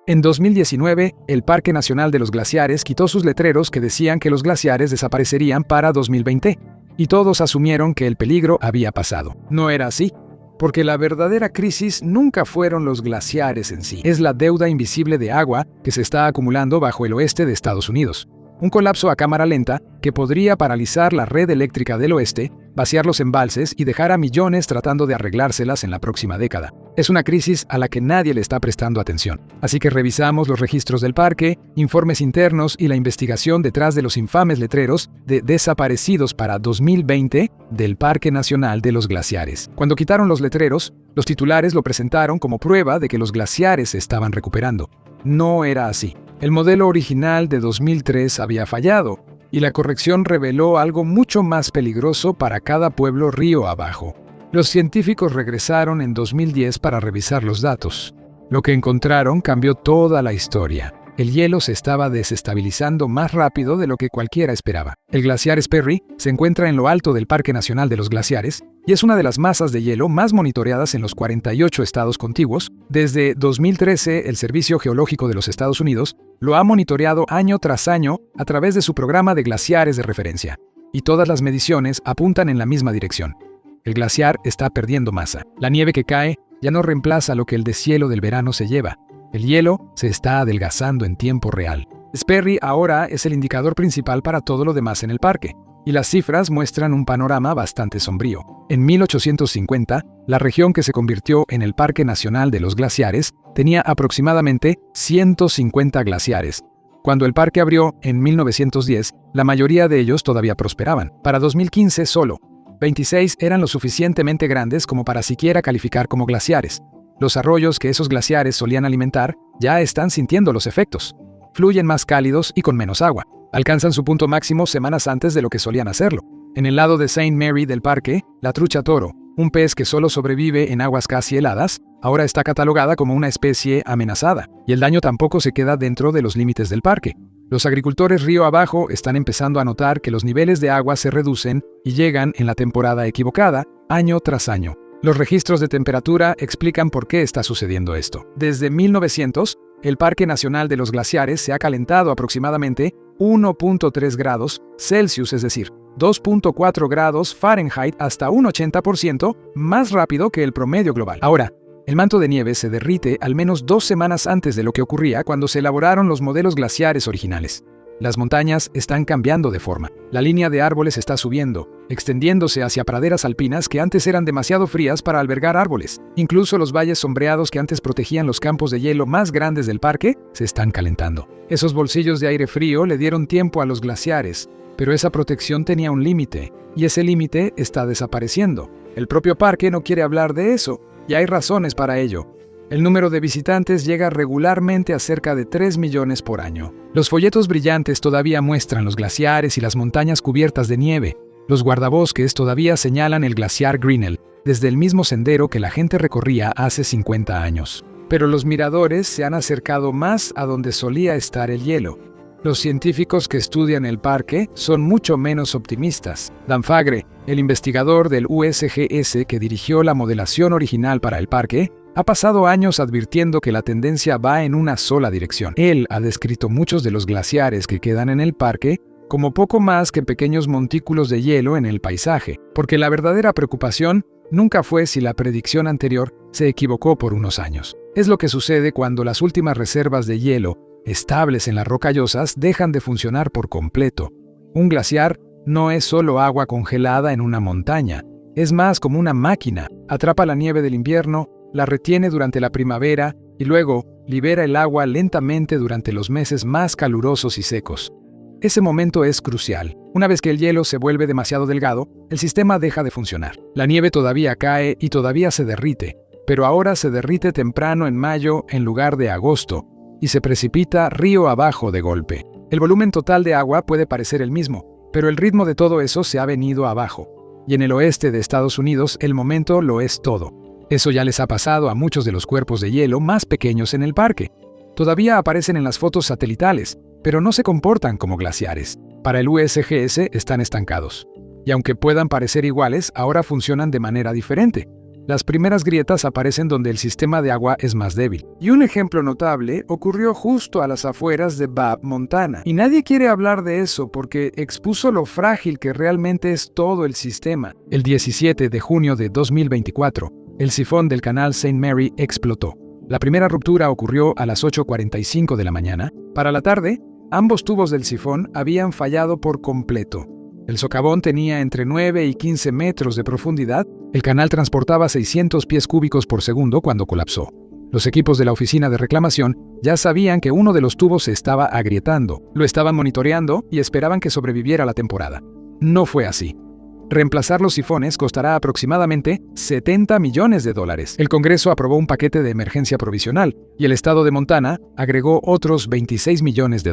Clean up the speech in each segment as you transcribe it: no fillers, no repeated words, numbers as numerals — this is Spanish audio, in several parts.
En 2019, el Parque Nacional de los Glaciares quitó sus letreros que decían que los glaciares desaparecerían para 2020, y todos asumieron que el peligro había pasado. No era así, porque la verdadera crisis nunca fueron los glaciares en sí. Es la deuda invisible de agua que se está acumulando bajo el oeste de Estados Unidos. Un colapso a cámara lenta que podría paralizar la red eléctrica del oeste, vaciar los embalses y dejar a millones tratando de arreglárselas en la próxima década. Es una crisis a la que nadie le está prestando atención. Así que revisamos los registros del parque, informes internos y la investigación detrás de los infames letreros de desaparecidos para 2020 del Parque Nacional de los Glaciares. Cuando quitaron los letreros, los titulares lo presentaron como prueba de que los glaciares se estaban recuperando. No era así. El modelo original de 2003 había fallado, y la corrección reveló algo mucho más peligroso para cada pueblo río abajo. Los científicos regresaron en 2010 para revisar los datos. Lo que encontraron cambió toda la historia. El hielo se estaba desestabilizando más rápido de lo que cualquiera esperaba. El glaciar Sperry se encuentra en lo alto del Parque Nacional de los Glaciares y es una de las masas de hielo más monitoreadas en los 48 estados contiguos. Desde 2013, el Servicio Geológico de los Estados Unidos lo ha monitoreado año tras año a través de su programa de glaciares de referencia. Y todas las mediciones apuntan en la misma dirección. El glaciar está perdiendo masa. La nieve que cae ya no reemplaza lo que el deshielo del verano se lleva. El hielo se está adelgazando en tiempo real. Sperry ahora es el indicador principal para todo lo demás en el parque, y las cifras muestran un panorama bastante sombrío. En 1850, la región que se convirtió en el Parque Nacional de los Glaciares tenía aproximadamente 150 glaciares. Cuando el parque abrió en 1910, la mayoría de ellos todavía prosperaban. Para 2015 solo 26 eran lo suficientemente grandes como para siquiera calificar como glaciares. Los arroyos que esos glaciares solían alimentar ya están sintiendo los efectos. Fluyen más cálidos y con menos agua. Alcanzan su punto máximo semanas antes de lo que solían hacerlo. En el lado de St. Mary del parque, la trucha toro, un pez que solo sobrevive en aguas casi heladas, ahora está catalogada como una especie amenazada, y el daño tampoco se queda dentro de los límites del parque. Los agricultores río abajo están empezando a notar que los niveles de agua se reducen y llegan en la temporada equivocada, año tras año. Los registros de temperatura explican por qué está sucediendo esto. Desde 1900, el Parque Nacional de los Glaciares se ha calentado aproximadamente 1.3 grados Celsius, es decir, 2.4 grados Fahrenheit, hasta un 80% más rápido que el promedio global. Ahora, el manto de nieve se derrite al menos 2 semanas antes de lo que ocurría cuando se elaboraron los modelos glaciares originales. Las montañas están cambiando de forma. La línea de árboles está subiendo, extendiéndose hacia praderas alpinas que antes eran demasiado frías para albergar árboles. Incluso los valles sombreados que antes protegían los campos de hielo más grandes del parque se están calentando. Esos bolsillos de aire frío le dieron tiempo a los glaciares, pero esa protección tenía un límite, y ese límite está desapareciendo. El propio parque no quiere hablar de eso, y hay razones para ello. El número de visitantes llega regularmente a cerca de 3 millones por año. Los folletos brillantes todavía muestran los glaciares y las montañas cubiertas de nieve. Los guardabosques todavía señalan el glaciar Grinnell, desde el mismo sendero que la gente recorría hace 50 años. Pero los miradores se han acercado más a donde solía estar el hielo. Los científicos que estudian el parque son mucho menos optimistas. Dan Fagre, el investigador del USGS que dirigió la modelación original para el parque, ha pasado años advirtiendo que la tendencia va en una sola dirección. Él ha descrito muchos de los glaciares que quedan en el parque como poco más que pequeños montículos de hielo en el paisaje, porque la verdadera preocupación nunca fue si la predicción anterior se equivocó por unos años. Es lo que sucede cuando las últimas reservas de hielo estables en las rocallosas dejan de funcionar por completo. Un glaciar no es solo agua congelada en una montaña, es más como una máquina. Atrapa la nieve del invierno, la retiene durante la primavera y luego libera el agua lentamente durante los meses más calurosos y secos. Ese momento es crucial. Una vez que el hielo se vuelve demasiado delgado, el sistema deja de funcionar. La nieve todavía cae y todavía se derrite, pero ahora se derrite temprano en mayo en lugar de agosto, y se precipita río abajo de golpe. El volumen total de agua puede parecer el mismo, pero el ritmo de todo eso se ha venido abajo. Y en el oeste de Estados Unidos el momento lo es todo. Eso ya les ha pasado a muchos de los cuerpos de hielo más pequeños en el parque. Todavía aparecen en las fotos satelitales, pero no se comportan como glaciares. Para el USGS están estancados. Y aunque puedan parecer iguales, ahora funcionan de manera diferente. Las primeras grietas aparecen donde el sistema de agua es más débil. Y un ejemplo notable ocurrió justo a las afueras de Babb, Montana. Y nadie quiere hablar de eso porque expuso lo frágil que realmente es todo el sistema. El 17 de junio de 2024, el sifón del canal St. Mary explotó. La primera ruptura ocurrió a las 8:45 de la mañana. Para la tarde, ambos tubos del sifón habían fallado por completo. El socavón tenía entre 9 y 15 metros de profundidad. El canal transportaba 600 pies cúbicos por segundo cuando colapsó. Los equipos de la oficina de reclamación ya sabían que uno de los tubos se estaba agrietando. Lo estaban monitoreando y esperaban que sobreviviera la temporada. No fue así. Reemplazar los sifones costará aproximadamente $70 millones. El Congreso aprobó un paquete de emergencia provisional y el estado de Montana agregó otros $26 millones.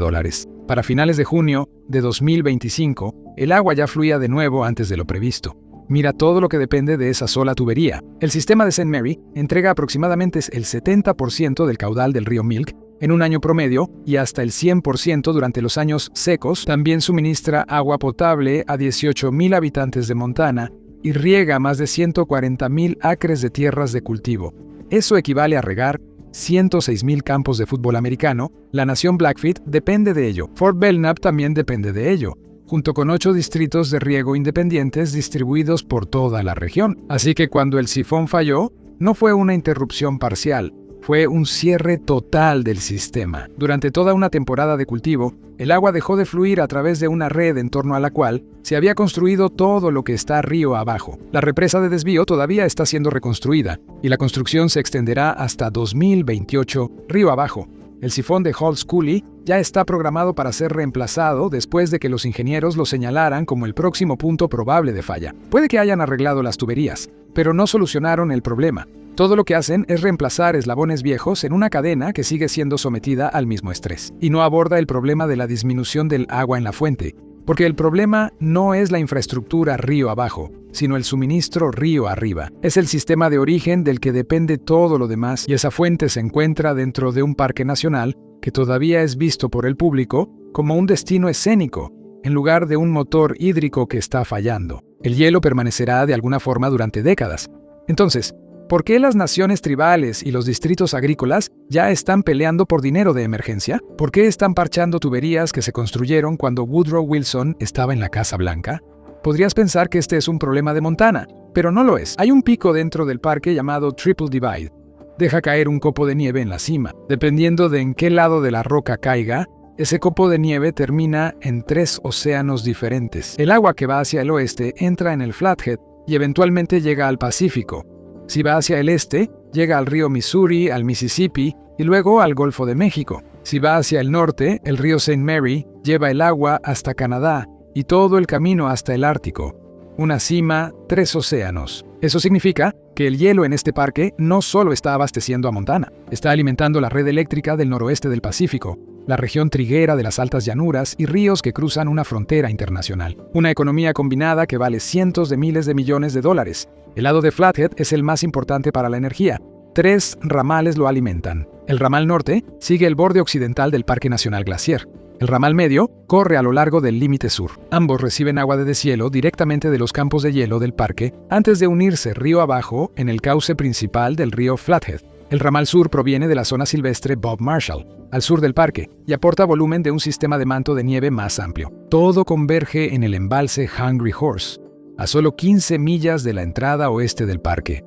Para finales de junio de 2025, el agua ya fluía de nuevo antes de lo previsto. Mira todo lo que depende de esa sola tubería. El sistema de St. Mary entrega aproximadamente el 70% del caudal del río Milk en un año promedio y hasta el 100% durante los años secos. También suministra agua potable a 18,000 habitantes de Montana y riega más de 140,000 acres de tierras de cultivo. Eso equivale a regar 106,000 campos de fútbol americano. La nación Blackfeet depende de ello. Fort Belknap también depende de ello, junto con 8 distritos de riego independientes distribuidos por toda la región. Así que cuando el sifón falló, no fue una interrupción parcial, fue un cierre total del sistema. Durante toda una temporada de cultivo, el agua dejó de fluir a través de una red en torno a la cual se había construido todo lo que está río abajo. La represa de desvío todavía está siendo reconstruida, y la construcción se extenderá hasta 2028 río abajo. El sifón de Halls Coulee ya está programado para ser reemplazado después de que los ingenieros lo señalaran como el próximo punto probable de falla. Puede que hayan arreglado las tuberías, pero no solucionaron el problema. Todo lo que hacen es reemplazar eslabones viejos en una cadena que sigue siendo sometida al mismo estrés. Y no aborda el problema de la disminución del agua en la fuente, porque el problema no es la infraestructura río abajo, sino el suministro río arriba. Es el sistema de origen del que depende todo lo demás, y esa fuente se encuentra dentro de un parque nacional que todavía es visto por el público como un destino escénico, en lugar de un motor hídrico que está fallando. El hielo permanecerá de alguna forma durante décadas. Entonces, ¿por qué las naciones tribales y los distritos agrícolas ya están peleando por dinero de emergencia? ¿Por qué están parchando tuberías que se construyeron cuando Woodrow Wilson estaba en la Casa Blanca? Podrías pensar que este es un problema de Montana, pero no lo es. Hay un pico dentro del parque llamado Triple Divide. Deja caer un copo de nieve en la cima. Dependiendo de en qué lado de la roca caiga, ese copo de nieve termina en 3 océanos diferentes. El agua que va hacia el oeste entra en el Flathead y eventualmente llega al Pacífico. Si va hacia el este, llega al río Missouri, al Mississippi y luego al Golfo de México. Si va hacia el norte, el río St. Mary lleva el agua hasta Canadá y todo el camino hasta el Ártico. Una cima, 3 océanos. Eso significa que el hielo en este parque no solo está abasteciendo a Montana, está alimentando la red eléctrica del noroeste del Pacífico, la región triguera de las altas llanuras y ríos que cruzan una frontera internacional. Una economía combinada que vale cientos de miles de millones de dólares. El lado de Flathead es el más importante para la energía. 3 ramales lo alimentan. El ramal norte sigue el borde occidental del Parque Nacional Glacier. El ramal medio corre a lo largo del límite sur. Ambos reciben agua de deshielo directamente de los campos de hielo del parque antes de unirse río abajo en el cauce principal del río Flathead. El ramal sur proviene de la zona silvestre Bob Marshall, al sur del parque, y aporta volumen de un sistema de manto de nieve más amplio. Todo converge en el embalse Hungry Horse, a solo 15 millas de la entrada oeste del parque.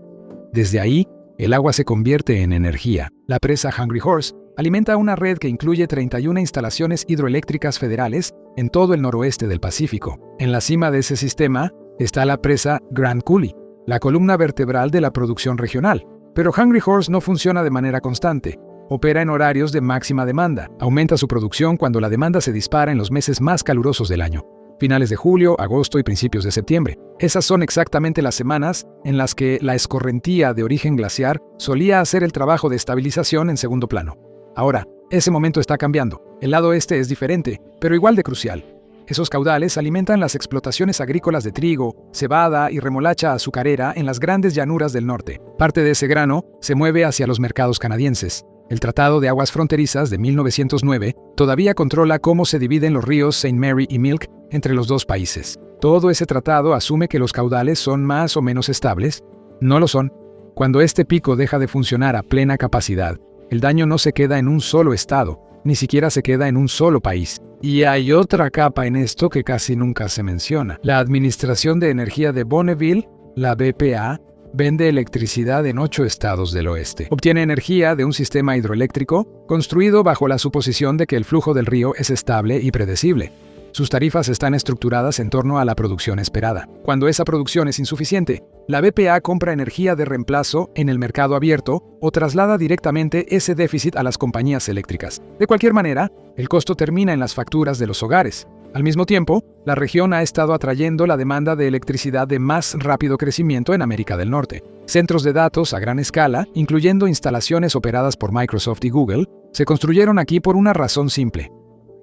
Desde ahí, el agua se convierte en energía. La presa Hungry Horse alimenta una red que incluye 31 instalaciones hidroeléctricas federales en todo el noroeste del Pacífico. En la cima de ese sistema está la presa Grand Coulee, la columna vertebral de la producción regional. Pero Hungry Horse no funciona de manera constante. Opera en horarios de máxima demanda. Aumenta su producción cuando la demanda se dispara en los meses más calurosos del año. Finales de julio, agosto y principios de septiembre. Esas son exactamente las semanas en las que la escorrentía de origen glaciar solía hacer el trabajo de estabilización en segundo plano. Ahora, ese momento está cambiando. El lado este es diferente, pero igual de crucial. Esos caudales alimentan las explotaciones agrícolas de trigo, cebada y remolacha azucarera en las grandes llanuras del norte. Parte de ese grano se mueve hacia los mercados canadienses. El Tratado de Aguas Fronterizas de 1909 todavía controla cómo se dividen los ríos St. Mary y Milk entre los dos países. Todo ese tratado asume que los caudales son más o menos estables. No lo son. Cuando este pico deja de funcionar a plena capacidad, el daño no se queda en un solo estado, ni siquiera se queda en un solo país. Y hay otra capa en esto que casi nunca se menciona. La Administración de Energía de Bonneville, la BPA, vende electricidad en 8 estados del oeste. Obtiene energía de un sistema hidroeléctrico construido bajo la suposición de que el flujo del río es estable y predecible. Sus tarifas están estructuradas en torno a la producción esperada. Cuando esa producción es insuficiente, la BPA compra energía de reemplazo en el mercado abierto o traslada directamente ese déficit a las compañías eléctricas. De cualquier manera, el costo termina en las facturas de los hogares. Al mismo tiempo, la región ha estado atrayendo la demanda de electricidad de más rápido crecimiento en América del Norte. Centros de datos a gran escala, incluyendo instalaciones operadas por Microsoft y Google, se construyeron aquí por una razón simple: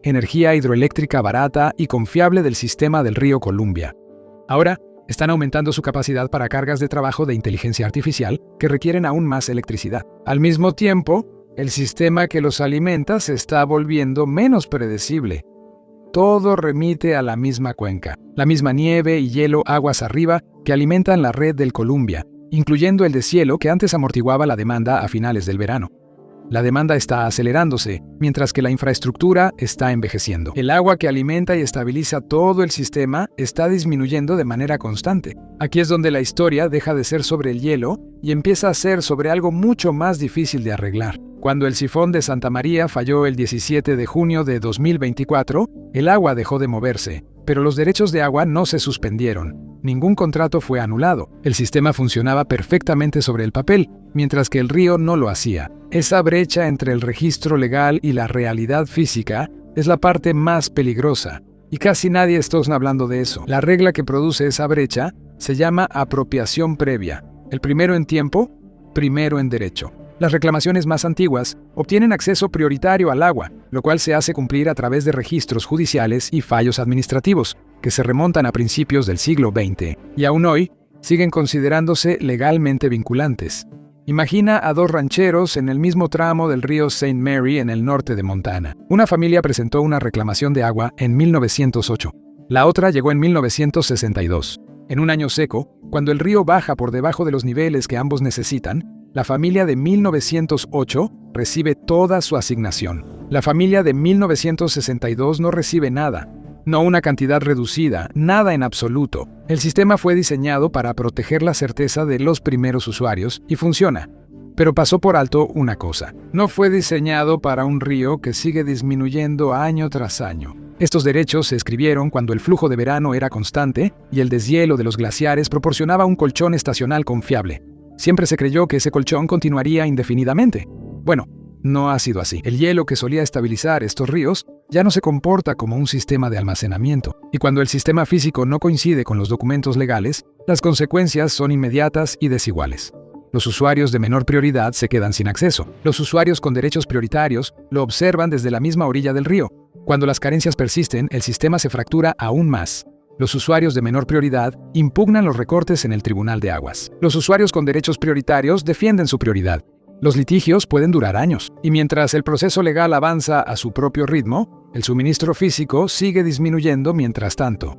energía hidroeléctrica barata y confiable del sistema del río Columbia. Ahora, están aumentando su capacidad para cargas de trabajo de inteligencia artificial que requieren aún más electricidad. Al mismo tiempo, el sistema que los alimenta se está volviendo menos predecible. Todo remite a la misma cuenca, la misma nieve y hielo aguas arriba que alimentan la red del Columbia, incluyendo el deshielo que antes amortiguaba la demanda a finales del verano. La demanda está acelerándose, mientras que la infraestructura está envejeciendo. El agua que alimenta y estabiliza todo el sistema está disminuyendo de manera constante. Aquí es donde la historia deja de ser sobre el hielo y empieza a ser sobre algo mucho más difícil de arreglar. Cuando el sifón de Santa María falló el 17 de junio de 2024, el agua dejó de moverse, pero los derechos de agua no se suspendieron. Ningún contrato fue anulado. El sistema funcionaba perfectamente sobre el papel, mientras que el río no lo hacía. Esa brecha entre el registro legal y la realidad física es la parte más peligrosa, y casi nadie está hablando de eso. La regla que produce esa brecha se llama apropiación previa. El primero en tiempo, primero en derecho. Las reclamaciones más antiguas obtienen acceso prioritario al agua, lo cual se hace cumplir a través de registros judiciales y fallos administrativos, que se remontan a principios del siglo XX, y aún hoy siguen considerándose legalmente vinculantes. Imagina a 2 rancheros en el mismo tramo del río St. Mary en el norte de Montana. Una familia presentó una reclamación de agua en 1908. La otra llegó en 1962. En un año seco, cuando el río baja por debajo de los niveles que ambos necesitan, la familia de 1908 recibe toda su asignación. La familia de 1962 no recibe nada. No una cantidad reducida, nada en absoluto. El sistema fue diseñado para proteger la certeza de los primeros usuarios y funciona. Pero pasó por alto una cosa: no fue diseñado para un río que sigue disminuyendo año tras año. Estos derechos se escribieron cuando el flujo de verano era constante y el deshielo de los glaciares proporcionaba un colchón estacional confiable. Siempre se creyó que ese colchón continuaría indefinidamente. Bueno, no ha sido así. El hielo que solía estabilizar estos ríos ya no se comporta como un sistema de almacenamiento. Y cuando el sistema físico no coincide con los documentos legales, las consecuencias son inmediatas y desiguales. Los usuarios de menor prioridad se quedan sin acceso. Los usuarios con derechos prioritarios lo observan desde la misma orilla del río. Cuando las carencias persisten, el sistema se fractura aún más. Los usuarios de menor prioridad impugnan los recortes en el Tribunal de Aguas. Los usuarios con derechos prioritarios defienden su prioridad. Los litigios pueden durar años, y mientras el proceso legal avanza a su propio ritmo, el suministro físico sigue disminuyendo mientras tanto.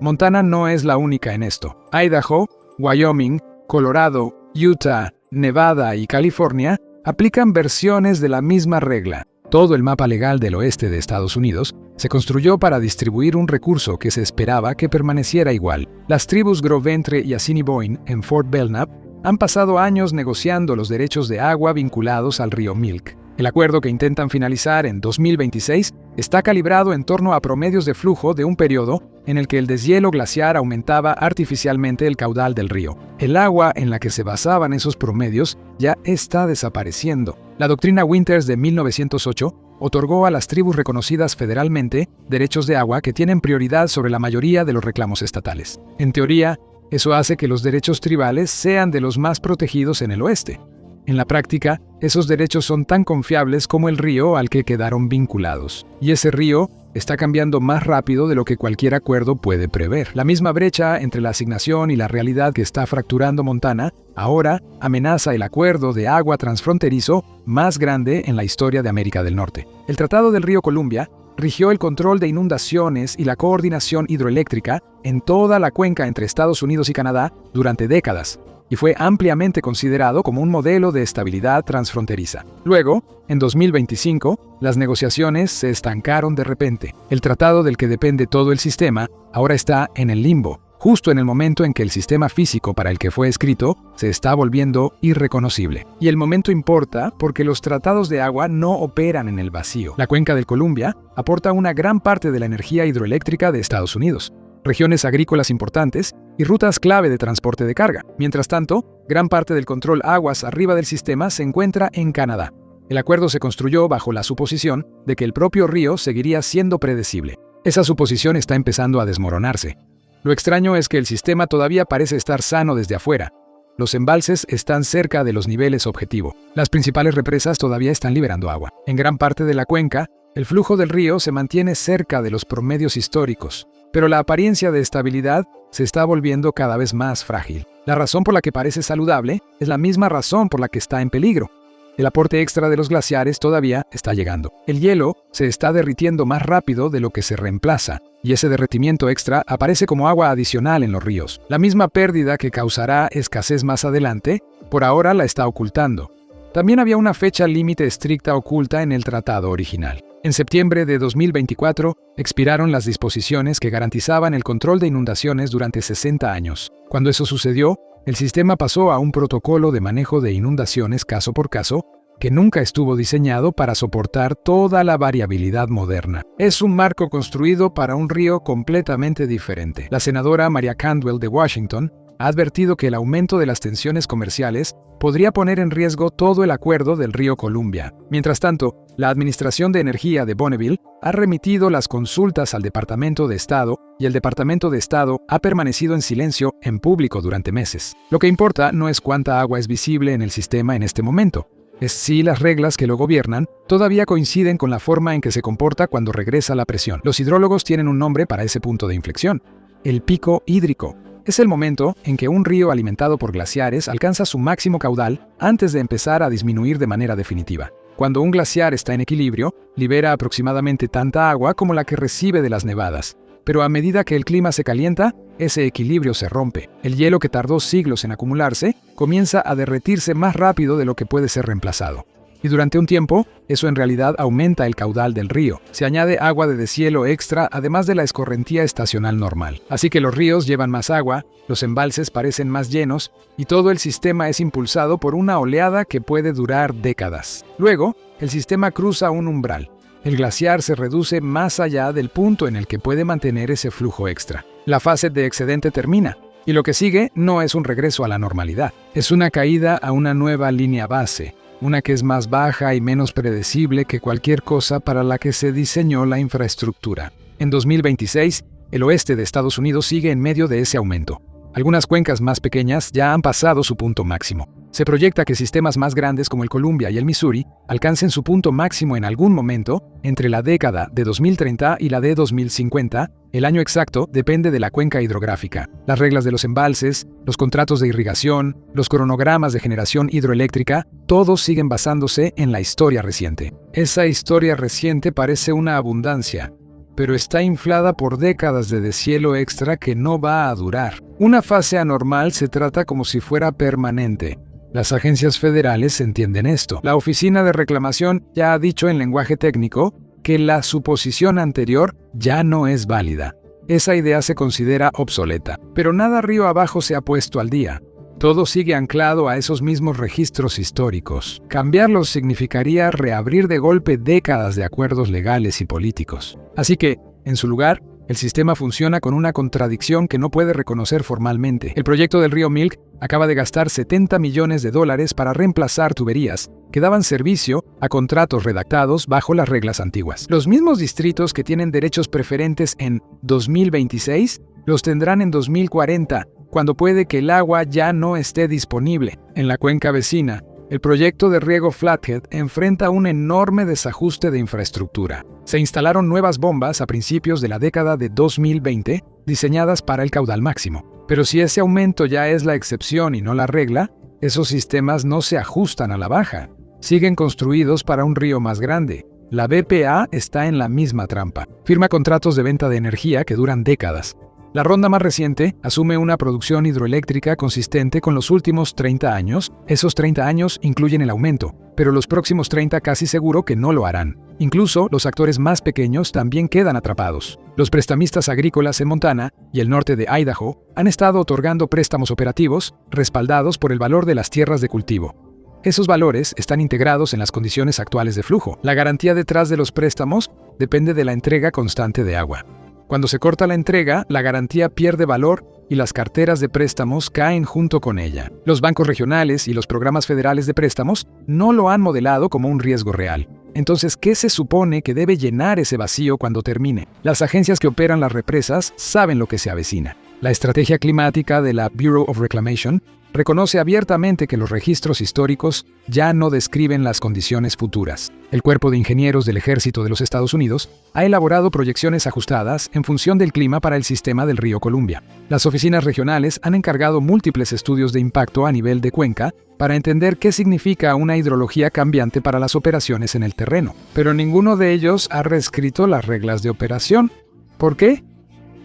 Montana no es la única en esto. Idaho, Wyoming, Colorado, Utah, Nevada y California aplican versiones de la misma regla. Todo el mapa legal del oeste de Estados Unidos se construyó para distribuir un recurso que se esperaba que permaneciera igual. Las tribus Gros Ventre y Assiniboine en Fort Belknap han pasado años negociando los derechos de agua vinculados al río Milk. El acuerdo que intentan finalizar en 2026 está calibrado en torno a promedios de flujo de un periodo en el que el deshielo glaciar aumentaba artificialmente el caudal del río. El agua en la que se basaban esos promedios ya está desapareciendo. La doctrina Winters de 1908 otorgó a las tribus reconocidas federalmente derechos de agua que tienen prioridad sobre la mayoría de los reclamos estatales. En teoría, eso hace que los derechos tribales sean de los más protegidos en el oeste. En la práctica, esos derechos son tan confiables como el río al que quedaron vinculados. Y ese río está cambiando más rápido de lo que cualquier acuerdo puede prever. La misma brecha entre la asignación y la realidad que está fracturando Montana ahora amenaza el acuerdo de agua transfronterizo más grande en la historia de América del Norte. El Tratado del Río Columbia rigió el control de inundaciones y la coordinación hidroeléctrica en toda la cuenca entre Estados Unidos y Canadá durante décadas, y fue ampliamente considerado como un modelo de estabilidad transfronteriza. Luego, en 2025, las negociaciones se estancaron de repente. El tratado del que depende todo el sistema ahora está en el limbo, justo en el momento en que el sistema físico para el que fue escrito se está volviendo irreconocible. Y el momento importa porque los tratados de agua no operan en el vacío. La cuenca del Columbia aporta una gran parte de la energía hidroeléctrica de Estados Unidos, regiones agrícolas importantes y rutas clave de transporte de carga. Mientras tanto, gran parte del control aguas arriba del sistema se encuentra en Canadá. El acuerdo se construyó bajo la suposición de que el propio río seguiría siendo predecible. Esa suposición está empezando a desmoronarse. Lo extraño es que el sistema todavía parece estar sano desde afuera. Los embalses están cerca de los niveles objetivo. Las principales represas todavía están liberando agua. En gran parte de la cuenca, el flujo del río se mantiene cerca de los promedios históricos, pero la apariencia de estabilidad se está volviendo cada vez más frágil. La razón por la que parece saludable es la misma razón por la que está en peligro. El aporte extra de los glaciares todavía está llegando. El hielo se está derritiendo más rápido de lo que se reemplaza, y ese derretimiento extra aparece como agua adicional en los ríos. La misma pérdida que causará escasez más adelante, por ahora la está ocultando. También había una fecha límite estricta oculta en el tratado original. En septiembre de 2024, expiraron las disposiciones que garantizaban el control de inundaciones durante 60 años. Cuando eso sucedió, el sistema pasó a un protocolo de manejo de inundaciones caso por caso, que nunca estuvo diseñado para soportar toda la variabilidad moderna. Es un marco construido para un río completamente diferente. La senadora Maria Cantwell de Washington ha advertido que el aumento de las tensiones comerciales podría poner en riesgo todo el acuerdo del río Columbia. Mientras tanto, la Administración de Energía de Bonneville ha remitido las consultas al Departamento de Estado y el Departamento de Estado ha permanecido en silencio en público durante meses. Lo que importa no es cuánta agua es visible en el sistema en este momento, es si las reglas que lo gobiernan todavía coinciden con la forma en que se comporta cuando regresa la presión. Los hidrólogos tienen un nombre para ese punto de inflexión: el pico hídrico. Es el momento en que un río alimentado por glaciares alcanza su máximo caudal antes de empezar a disminuir de manera definitiva. Cuando un glaciar está en equilibrio, libera aproximadamente tanta agua como la que recibe de las nevadas. Pero a medida que el clima se calienta, ese equilibrio se rompe. El hielo que tardó siglos en acumularse comienza a derretirse más rápido de lo que puede ser reemplazado. Y durante un tiempo, eso en realidad aumenta el caudal del río. Se añade agua de deshielo extra además de la escorrentía estacional normal. Así que los ríos llevan más agua, los embalses parecen más llenos y todo el sistema es impulsado por una oleada que puede durar décadas. Luego, el sistema cruza un umbral. El glaciar se reduce más allá del punto en el que puede mantener ese flujo extra. La fase de excedente termina. Y lo que sigue no es un regreso a la normalidad. Es una caída a una nueva línea base. Una que es más baja y menos predecible que cualquier cosa para la que se diseñó la infraestructura. En 2026, el oeste de Estados Unidos sigue en medio de ese aumento. Algunas cuencas más pequeñas ya han pasado su punto máximo. Se proyecta que sistemas más grandes como el Columbia y el Missouri alcancen su punto máximo en algún momento entre la década de 2030 y la de 2050. El año exacto depende de la cuenca hidrográfica, las reglas de los embalses, los contratos de irrigación, los cronogramas de generación hidroeléctrica, todos siguen basándose en la historia reciente. Esa historia reciente parece una abundancia, pero está inflada por décadas de deshielo extra que no va a durar. Una fase anormal se trata como si fuera permanente. Las agencias federales entienden esto. La Oficina de Reclamación ya ha dicho en lenguaje técnico que la suposición anterior ya no es válida. Esa idea se considera obsoleta. Pero nada río abajo se ha puesto al día. Todo sigue anclado a esos mismos registros históricos. Cambiarlos significaría reabrir de golpe décadas de acuerdos legales y políticos. Así que, en su lugar, el sistema funciona con una contradicción que no puede reconocer formalmente. El proyecto del río Milk acaba de gastar $70 millones para reemplazar tuberías que daban servicio a contratos redactados bajo las reglas antiguas. Los mismos distritos que tienen derechos preferentes en 2026 los tendrán en 2040, cuando puede que el agua ya no esté disponible. En la cuenca vecina, el proyecto de riego Flathead enfrenta un enorme desajuste de infraestructura. Se instalaron nuevas bombas a principios de la década de 2020, diseñadas para el caudal máximo. Pero si ese aumento ya es la excepción y no la regla, esos sistemas no se ajustan a la baja. Siguen construidos para un río más grande. La BPA está en la misma trampa. Firma contratos de venta de energía que duran décadas. La ronda más reciente asume una producción hidroeléctrica consistente con los últimos 30 años. Esos 30 años incluyen el aumento, pero los próximos 30 casi seguro que no lo harán. Incluso los actores más pequeños también quedan atrapados. Los prestamistas agrícolas en Montana y el norte de Idaho han estado otorgando préstamos operativos respaldados por el valor de las tierras de cultivo. Esos valores están integrados en las condiciones actuales de flujo. La garantía detrás de los préstamos depende de la entrega constante de agua. Cuando se corta la entrega, la garantía pierde valor y las carteras de préstamos caen junto con ella. Los bancos regionales y los programas federales de préstamos no lo han modelado como un riesgo real. Entonces, ¿qué se supone que debe llenar ese vacío cuando termine? Las agencias que operan las represas saben lo que se avecina. La estrategia climática de la Bureau of Reclamation reconoce abiertamente que los registros históricos ya no describen las condiciones futuras. El Cuerpo de Ingenieros del Ejército de los Estados Unidos ha elaborado proyecciones ajustadas en función del clima para el sistema del río Columbia. Las oficinas regionales han encargado múltiples estudios de impacto a nivel de cuenca para entender qué significa una hidrología cambiante para las operaciones en el terreno. Pero ninguno de ellos ha reescrito las reglas de operación. ¿Por qué?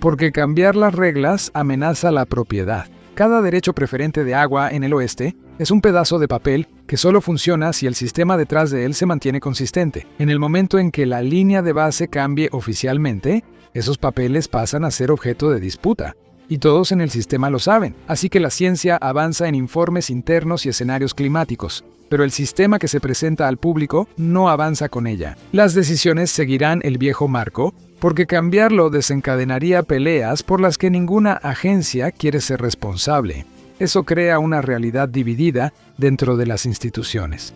Porque cambiar las reglas amenaza la propiedad. Cada derecho preferente de agua en el oeste es un pedazo de papel que solo funciona si el sistema detrás de él se mantiene consistente. En el momento en que la línea de base cambie oficialmente, esos papeles pasan a ser objeto de disputa. Y todos en el sistema lo saben, así que la ciencia avanza en informes internos y escenarios climáticos, pero el sistema que se presenta al público no avanza con ella. Las decisiones seguirán el viejo marco, porque cambiarlo desencadenaría peleas por las que ninguna agencia quiere ser responsable. Eso crea una realidad dividida dentro de las instituciones.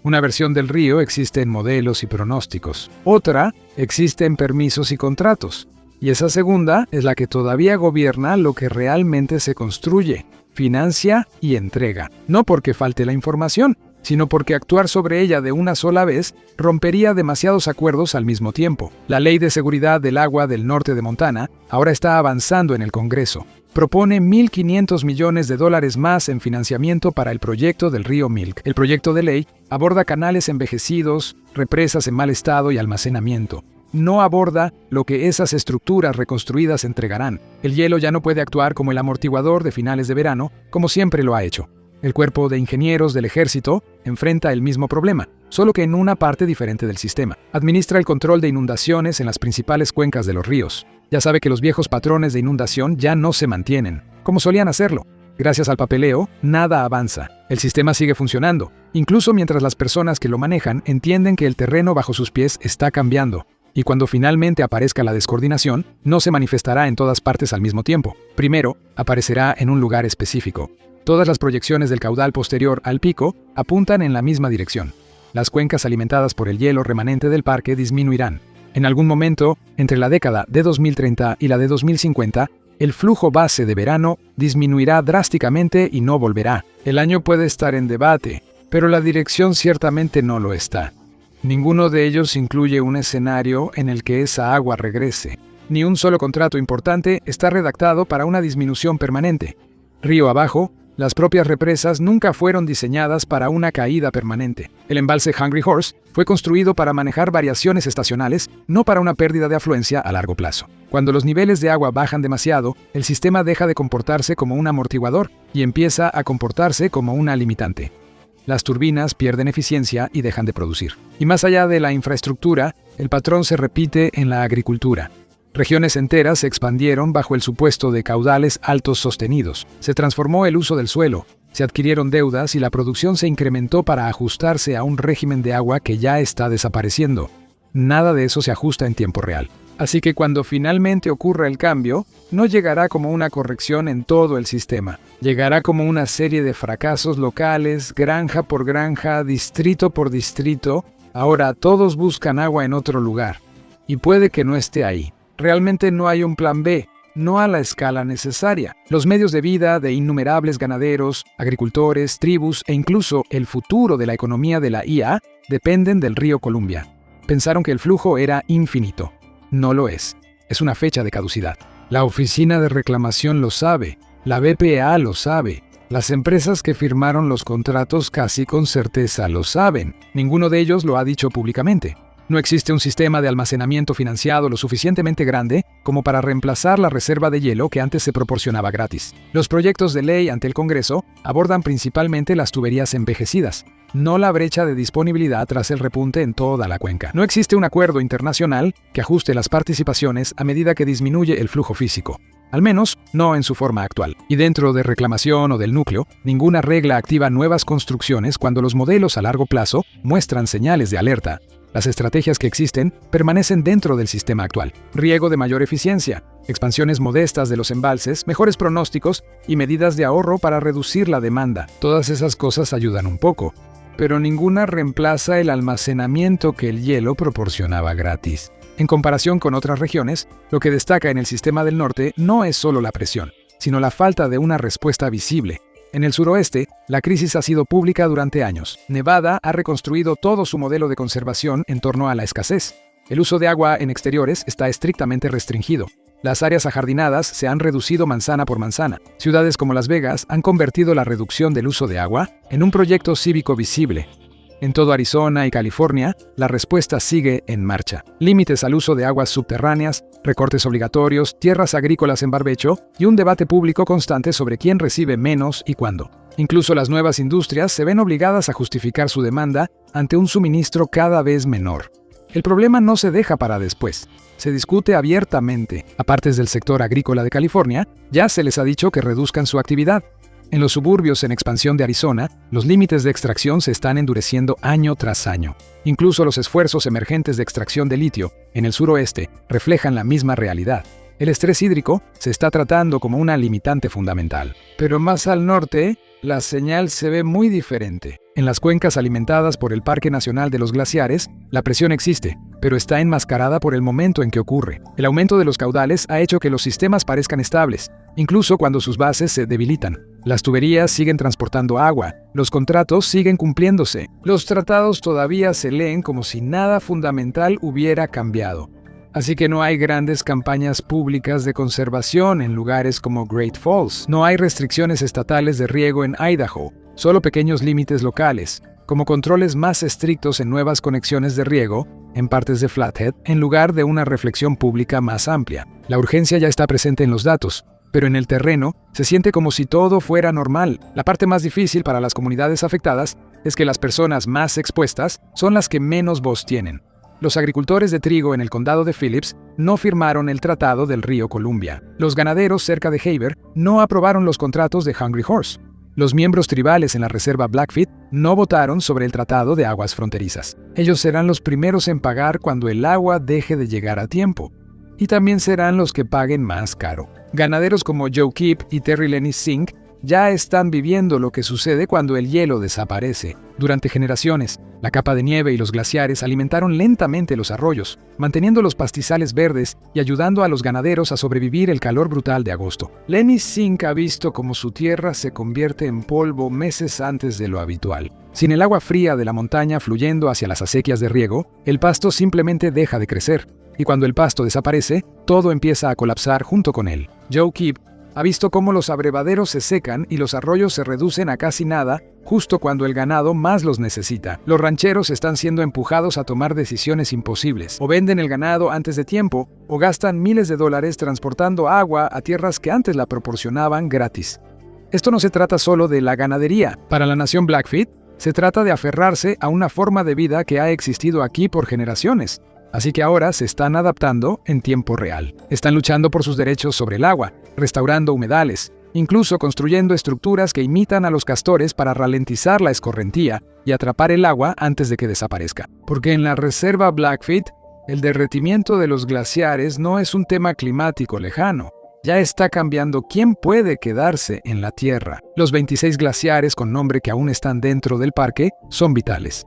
Una versión del río existe en modelos y pronósticos. Otra existe en permisos y contratos. Y esa segunda es la que todavía gobierna lo que realmente se construye, financia y entrega. No porque falte la información, sino porque actuar sobre ella de una sola vez rompería demasiados acuerdos al mismo tiempo. La Ley de Seguridad del Agua del norte de Montana ahora está avanzando en el Congreso. Propone $1.500 millones más en financiamiento para el proyecto del río Milk. El proyecto de ley aborda canales envejecidos, represas en mal estado y almacenamiento. No aborda lo que esas estructuras reconstruidas entregarán. El hielo ya no puede actuar como el amortiguador de finales de verano, como siempre lo ha hecho. El Cuerpo de Ingenieros del Ejército enfrenta el mismo problema, solo que en una parte diferente del sistema. Administra el control de inundaciones en las principales cuencas de los ríos. Ya sabe que los viejos patrones de inundación ya no se mantienen, como solían hacerlo. Gracias al papeleo, nada avanza. El sistema sigue funcionando, incluso mientras las personas que lo manejan entienden que el terreno bajo sus pies está cambiando. Y cuando finalmente aparezca la descoordinación, no se manifestará en todas partes al mismo tiempo. Primero, aparecerá en un lugar específico. Todas las proyecciones del caudal posterior al pico apuntan en la misma dirección. Las cuencas alimentadas por el hielo remanente del parque disminuirán. En algún momento, entre la década de 2030 y la de 2050, el flujo base de verano disminuirá drásticamente y no volverá. El año puede estar en debate, pero la dirección ciertamente no lo está. Ninguno de ellos incluye un escenario en el que esa agua regrese. Ni un solo contrato importante está redactado para una disminución permanente. Río abajo, las propias represas nunca fueron diseñadas para una caída permanente. El embalse Hungry Horse fue construido para manejar variaciones estacionales, no para una pérdida de afluencia a largo plazo. Cuando los niveles de agua bajan demasiado, el sistema deja de comportarse como un amortiguador y empieza a comportarse como una limitante. Las turbinas pierden eficiencia y dejan de producir. Y más allá de la infraestructura, el patrón se repite en la agricultura. Regiones enteras se expandieron bajo el supuesto de caudales altos sostenidos. Se transformó el uso del suelo, se adquirieron deudas y la producción se incrementó para ajustarse a un régimen de agua que ya está desapareciendo. Nada de eso se ajusta en tiempo real. Así que cuando finalmente ocurra el cambio, no llegará como una corrección en todo el sistema. Llegará como una serie de fracasos locales, granja por granja, distrito por distrito. Ahora todos buscan agua en otro lugar. Y puede que no esté ahí. Realmente no hay un plan B, no a la escala necesaria. Los medios de vida de innumerables ganaderos, agricultores, tribus e incluso el futuro de la economía de la IA dependen del río Columbia. Pensaron que el flujo era infinito. No lo es. Es una fecha de caducidad. La Oficina de Reclamación lo sabe. La BPA lo sabe. Las empresas que firmaron los contratos casi con certeza lo saben. Ninguno de ellos lo ha dicho públicamente. No existe un sistema de almacenamiento financiado lo suficientemente grande como para reemplazar la reserva de hielo que antes se proporcionaba gratis. Los proyectos de ley ante el Congreso abordan principalmente las tuberías envejecidas, no la brecha de disponibilidad tras el repunte en toda la cuenca. No existe un acuerdo internacional que ajuste las participaciones a medida que disminuye el flujo físico. Al menos, no en su forma actual. Y dentro de reclamación o del núcleo, ninguna regla activa nuevas construcciones cuando los modelos a largo plazo muestran señales de alerta. Las estrategias que existen permanecen dentro del sistema actual. Riego de mayor eficiencia, expansiones modestas de los embalses, mejores pronósticos y medidas de ahorro para reducir la demanda. Todas esas cosas ayudan un poco, pero ninguna reemplaza el almacenamiento que el hielo proporcionaba gratis. En comparación con otras regiones, lo que destaca en el sistema del norte no es solo la presión, sino la falta de una respuesta visible. En el suroeste, la crisis ha sido pública durante años. Nevada ha reconstruido todo su modelo de conservación en torno a la escasez. El uso de agua en exteriores está estrictamente restringido. Las áreas ajardinadas se han reducido manzana por manzana. Ciudades como Las Vegas han convertido la reducción del uso de agua en un proyecto cívico visible. En todo Arizona y California, la respuesta sigue en marcha. Límites al uso de aguas subterráneas, recortes obligatorios, tierras agrícolas en barbecho y un debate público constante sobre quién recibe menos y cuándo. Incluso las nuevas industrias se ven obligadas a justificar su demanda ante un suministro cada vez menor. El problema no se deja para después. Se discute abiertamente. A partes del sector agrícola de California, ya se les ha dicho que reduzcan su actividad. En los suburbios en expansión de Arizona, los límites de extracción se están endureciendo año tras año. Incluso los esfuerzos emergentes de extracción de litio en el suroeste reflejan la misma realidad. El estrés hídrico se está tratando como una limitante fundamental. Pero más al norte, la señal se ve muy diferente. En las cuencas alimentadas por el Parque Nacional de los Glaciares, la presión existe, pero está enmascarada por el momento en que ocurre. El aumento de los caudales ha hecho que los sistemas parezcan estables, incluso cuando sus bases se debilitan. Las tuberías siguen transportando agua, los contratos siguen cumpliéndose, los tratados todavía se leen como si nada fundamental hubiera cambiado. Así que no hay grandes campañas públicas de conservación en lugares como Great Falls. No hay restricciones estatales de riego en Idaho, solo pequeños límites locales, como controles más estrictos en nuevas conexiones de riego en partes de Flathead, en lugar de una reflexión pública más amplia. La urgencia ya está presente en los datos, pero en el terreno se siente como si todo fuera normal. La parte más difícil para las comunidades afectadas es que las personas más expuestas son las que menos voz tienen. Los agricultores de trigo en el condado de Phillips no firmaron el tratado del río Columbia. Los ganaderos cerca de Haber no aprobaron los contratos de Hungry Horse. Los miembros tribales en la reserva Blackfeet no votaron sobre el tratado de aguas fronterizas. Ellos serán los primeros en pagar cuando el agua deje de llegar a tiempo. Y también serán los que paguen más caro. Ganaderos como Joe Keep y Terry Lenny Sink ya están viviendo lo que sucede cuando el hielo desaparece. Durante generaciones, la capa de nieve y los glaciares alimentaron lentamente los arroyos, manteniendo los pastizales verdes y ayudando a los ganaderos a sobrevivir el calor brutal de agosto. Lenny Sink ha visto cómo su tierra se convierte en polvo meses antes de lo habitual. Sin el agua fría de la montaña fluyendo hacia las acequias de riego, el pasto simplemente deja de crecer. Y cuando el pasto desaparece, todo empieza a colapsar junto con él. Joe Keep ha visto cómo los abrevaderos se secan y los arroyos se reducen a casi nada justo cuando el ganado más los necesita. Los rancheros están siendo empujados a tomar decisiones imposibles. O venden el ganado antes de tiempo, o gastan miles de dólares transportando agua a tierras que antes la proporcionaban gratis. Esto no se trata solo de la ganadería. Para la nación Blackfeet, se trata de aferrarse a una forma de vida que ha existido aquí por generaciones. Así que ahora se están adaptando en tiempo real. Están luchando por sus derechos sobre el agua, restaurando humedales, incluso construyendo estructuras que imitan a los castores para ralentizar la escorrentía y atrapar el agua antes de que desaparezca. Porque en la reserva Blackfeet, el derretimiento de los glaciares no es un tema climático lejano. Ya está cambiando quién puede quedarse en la Tierra. Los 26 glaciares con nombre que aún están dentro del parque son vitales.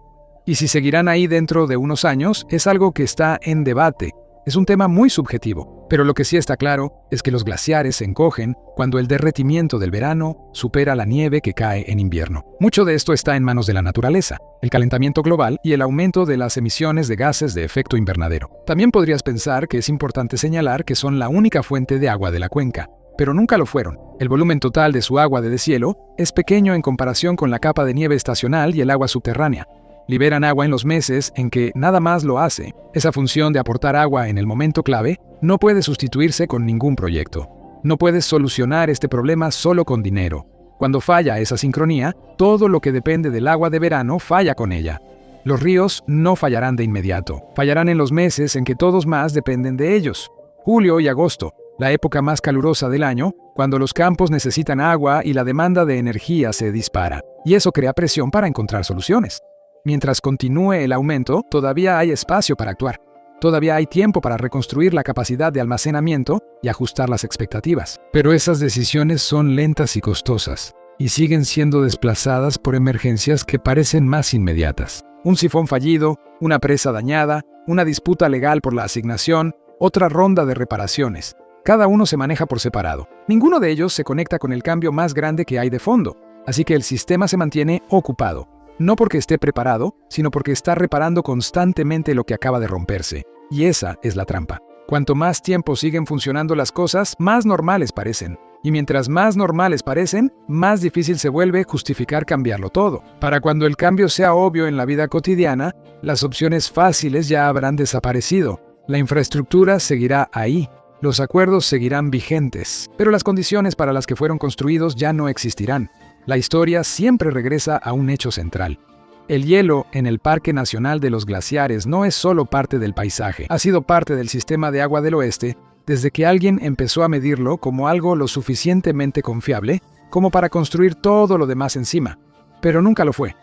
Y si seguirán ahí dentro de unos años, es algo que está en debate. Es un tema muy subjetivo, pero lo que sí está claro es que los glaciares se encogen cuando el derretimiento del verano supera la nieve que cae en invierno. Mucho de esto está en manos de la naturaleza, el calentamiento global y el aumento de las emisiones de gases de efecto invernadero. También podrías pensar que es importante señalar que son la única fuente de agua de la cuenca, pero nunca lo fueron. El volumen total de su agua de deshielo es pequeño en comparación con la capa de nieve estacional y el agua subterránea. Liberan agua en los meses en que nada más lo hace. Esa función de aportar agua en el momento clave no puede sustituirse con ningún proyecto. No puedes solucionar este problema solo con dinero. Cuando falla esa sincronía, todo lo que depende del agua de verano falla con ella. Los ríos no fallarán de inmediato. Fallarán en los meses en que todos más dependen de ellos. Julio y agosto, la época más calurosa del año, cuando los campos necesitan agua y la demanda de energía se dispara. Y eso crea presión para encontrar soluciones. Mientras continúe el aumento, todavía hay espacio para actuar. Todavía hay tiempo para reconstruir la capacidad de almacenamiento y ajustar las expectativas. Pero esas decisiones son lentas y costosas, y siguen siendo desplazadas por emergencias que parecen más inmediatas. Un sifón fallido, una presa dañada, una disputa legal por la asignación, otra ronda de reparaciones. Cada uno se maneja por separado. Ninguno de ellos se conecta con el cambio más grande que hay de fondo, así que el sistema se mantiene ocupado. No porque esté preparado, sino porque está reparando constantemente lo que acaba de romperse. Y esa es la trampa. Cuanto más tiempo siguen funcionando las cosas, más normales parecen. Y mientras más normales parecen, más difícil se vuelve justificar cambiarlo todo. Para cuando el cambio sea obvio en la vida cotidiana, las opciones fáciles ya habrán desaparecido. La infraestructura seguirá ahí. Los acuerdos seguirán vigentes. Pero las condiciones para las que fueron construidos ya no existirán. La historia siempre regresa a un hecho central. El hielo en el Parque Nacional de los Glaciares no es solo parte del paisaje, ha sido parte del sistema de agua del oeste desde que alguien empezó a medirlo como algo lo suficientemente confiable como para construir todo lo demás encima. Pero nunca lo fue.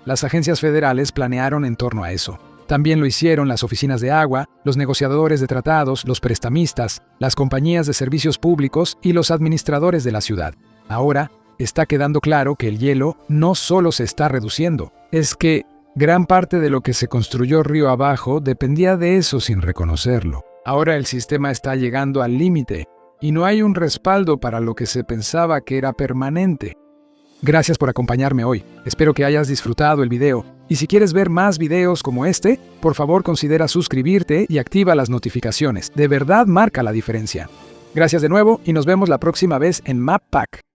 Las agencias federales planearon en torno a eso. También lo hicieron las oficinas de agua, los negociadores de tratados, los prestamistas, las compañías de servicios públicos y los administradores de la ciudad. Ahora, está quedando claro que el hielo no solo se está reduciendo, es que gran parte de lo que se construyó río abajo dependía de eso sin reconocerlo. Ahora el sistema está llegando al límite y no hay un respaldo para lo que se pensaba que era permanente. Gracias por acompañarme hoy. Espero que hayas disfrutado el video. Y si quieres ver más videos como este, por favor considera suscribirte y activa las notificaciones. De verdad marca la diferencia. Gracias de nuevo y nos vemos la próxima vez en MapPack.